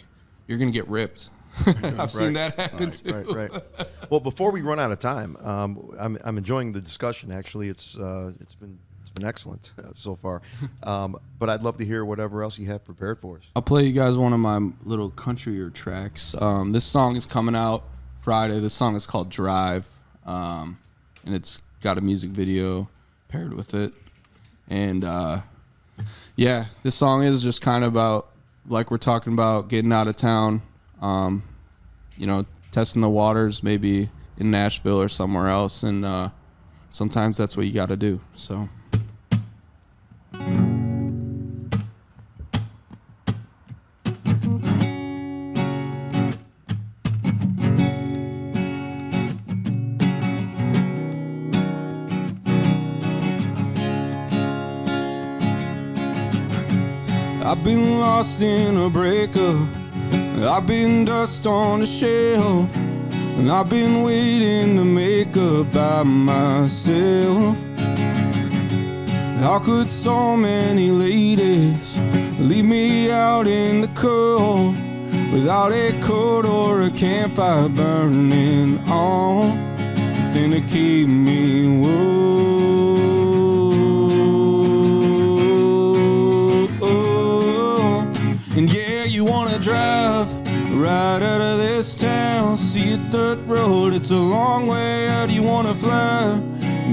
[SPEAKER 4] you're going to get ripped. I've seen that happen too.
[SPEAKER 3] Right. Well, before we run out of time, I'm enjoying the discussion. Actually, it's been excellent so far. But I'd love to hear whatever else you have prepared for us.
[SPEAKER 4] I'll play you guys one of my little countryer tracks. This song is coming out Friday. This song is called Drive, and it's got a music video paired with it. And this song is just kind of about, like we're talking about, getting out of town. Testing the waters, maybe in Nashville or somewhere else, and sometimes that's what you got to do. So. I've been lost in a breakup. I've been dust on the shelf, and I've been waiting to make up by myself. How could so many ladies leave me out in the cold without a coat or a campfire burning on, nothing to keep me warm? And yeah, you wanna drive right out of this town, see a dirt road, it's a long way out. You wanna fly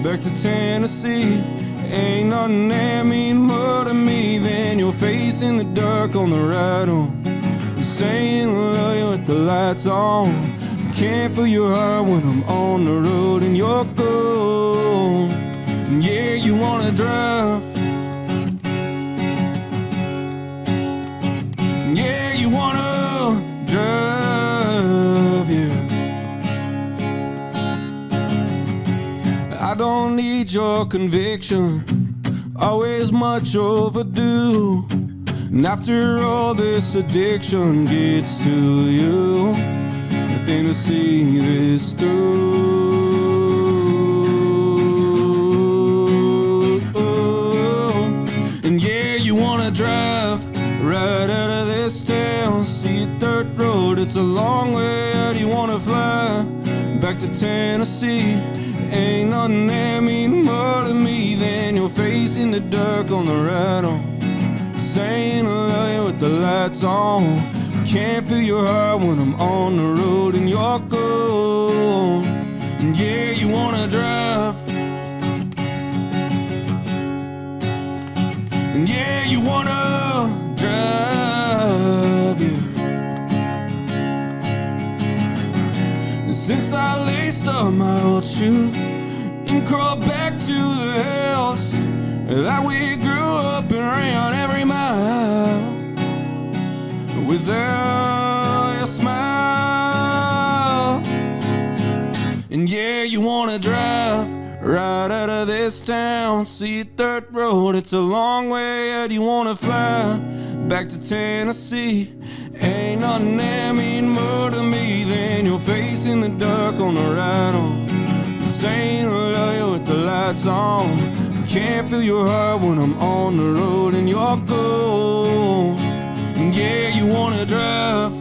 [SPEAKER 4] back to Tennessee, ain't nothing that mean more to me than your face in the dark on the ride home, saying I love you with the lights on. Can't feel your heart when I'm on the road and you're gone. And yeah, you wanna drive, yeah, you wanna drive, yeah. I don't need your conviction, always much overdue. And after all this addiction gets to you, nothing to see this through. And yeah, you wanna drive right out of this town, see a dirt road, it's a long way out. You wanna fly back to Tennessee, ain't nothing that mean more to me than your face in the dark on the ride home, saying I love you with the lights on. Can't feel your heart when I'm on the road and you're gone. And yeah, you wanna drive, and yeah, you wanna drive, yeah. And since I laced up my old shoes and crawled back to the house that we grew up and ran every mile without your smile. And yeah, you wanna drive right out of this town, see a dirt road, it's a long way out. You wanna fly back to Tennessee, ain't nothing that mean more to me than your face in the dark on the ride home, saying I love you with the lights on. Can't feel your heart when I'm on the road and you're gone. And yeah, you wanna drive,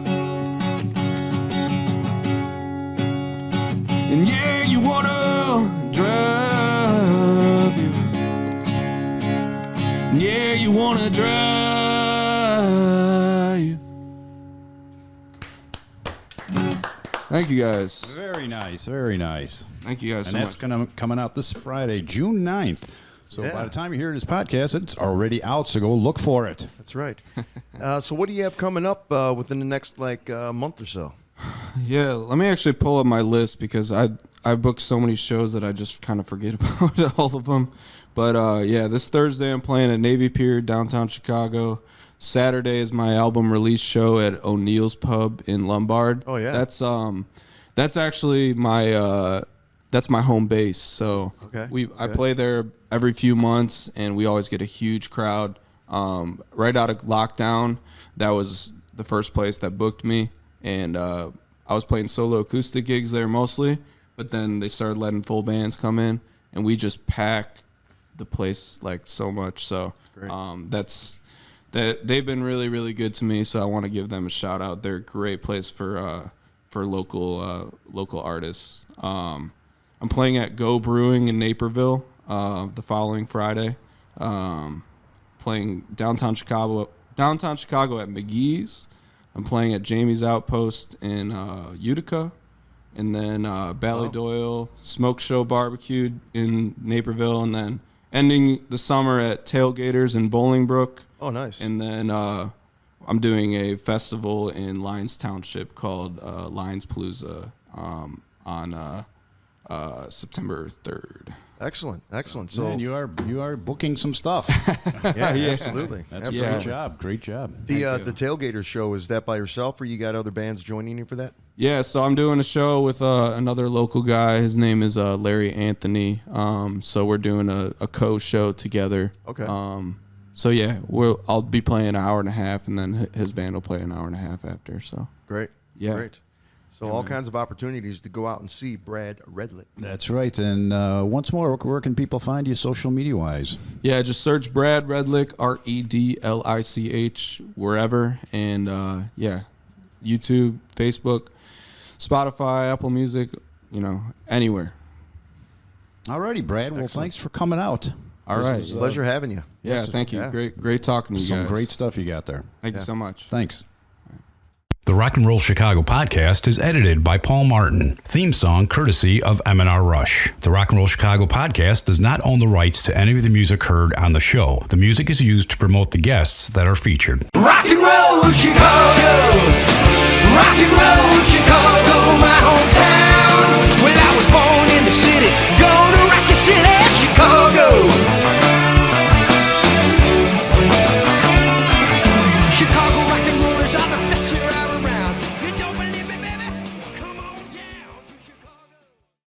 [SPEAKER 4] and yeah, you wanna drive, and yeah, you wanna drive. Thank you guys.
[SPEAKER 1] Very nice, very nice.
[SPEAKER 4] Thank you guys so
[SPEAKER 1] and
[SPEAKER 4] much.
[SPEAKER 1] that's coming out this Friday, June 9th. So by the time you hear this podcast, it's already out, so go look for it.
[SPEAKER 3] That's right. So what do you have coming up within the next month or so?
[SPEAKER 4] Yeah, let me actually pull up my list because I booked so many shows that I just kind of forget about all of them. But yeah, this Thursday I'm playing at Navy Pier, downtown Chicago. Saturday is my album release show at O'Neill's Pub in Lombard.
[SPEAKER 3] Oh yeah,
[SPEAKER 4] that's actually my that's my home base. So I play there every few months, and we always get a huge crowd. Right out of lockdown, that was the first place that booked me, and I was playing solo acoustic gigs there mostly. But then they started letting full bands come in, and we just pack the place like so much. So they've been really, really good to me. So I want to give them a shout out. They're a great place for local artists. I'm playing at Go Brewing in Naperville the following Friday. Playing downtown Chicago at McGee's. I'm playing at Jamie's Outpost in Utica. And then Ballydoyle Smoke Show Barbecue in Naperville, and then ending the summer at Tailgaters in Bolingbrook.
[SPEAKER 3] Oh, nice.
[SPEAKER 4] And then I'm doing a festival in Lyons Township called Lyons Palooza on September 3rd.
[SPEAKER 3] Excellent. So
[SPEAKER 1] man, you are booking some stuff.
[SPEAKER 3] yeah, absolutely.
[SPEAKER 1] That's a great job.
[SPEAKER 3] The Tailgater show, is that by yourself, or you got other bands joining you for that?
[SPEAKER 4] Yeah, so I'm doing a show with another local guy. His name is Larry Anthony. So we're doing a co-show together.
[SPEAKER 3] Okay.
[SPEAKER 4] So yeah, I'll be playing an hour and a half, and then his band will play an hour and a half after. So
[SPEAKER 3] great.
[SPEAKER 4] Yeah.
[SPEAKER 3] Great. So all kinds of opportunities to go out and see Brad Redlich.
[SPEAKER 1] That's right. And once more, where can people find you social media-wise?
[SPEAKER 4] Yeah, just search Brad Redlich, Redlich, wherever. And yeah, YouTube, Facebook, Spotify, Apple Music, anywhere.
[SPEAKER 1] All righty, Brad. Well, thanks for coming out.
[SPEAKER 4] All right.
[SPEAKER 3] It was a pleasure having you.
[SPEAKER 4] Yeah, thank you.
[SPEAKER 3] Yeah.
[SPEAKER 4] Great talking to you guys.
[SPEAKER 1] Some great stuff you got there.
[SPEAKER 4] Thank you so much.
[SPEAKER 1] Thanks.
[SPEAKER 5] The Rock and Roll Chicago podcast is edited by Paul Martin. Theme song courtesy of M&R Rush. The Rock and Roll Chicago podcast does not own the rights to any of the music heard on the show. The music is used to promote the guests that are featured.
[SPEAKER 2] Rock and roll Chicago, rock and roll Chicago, my hometown. Well, I was born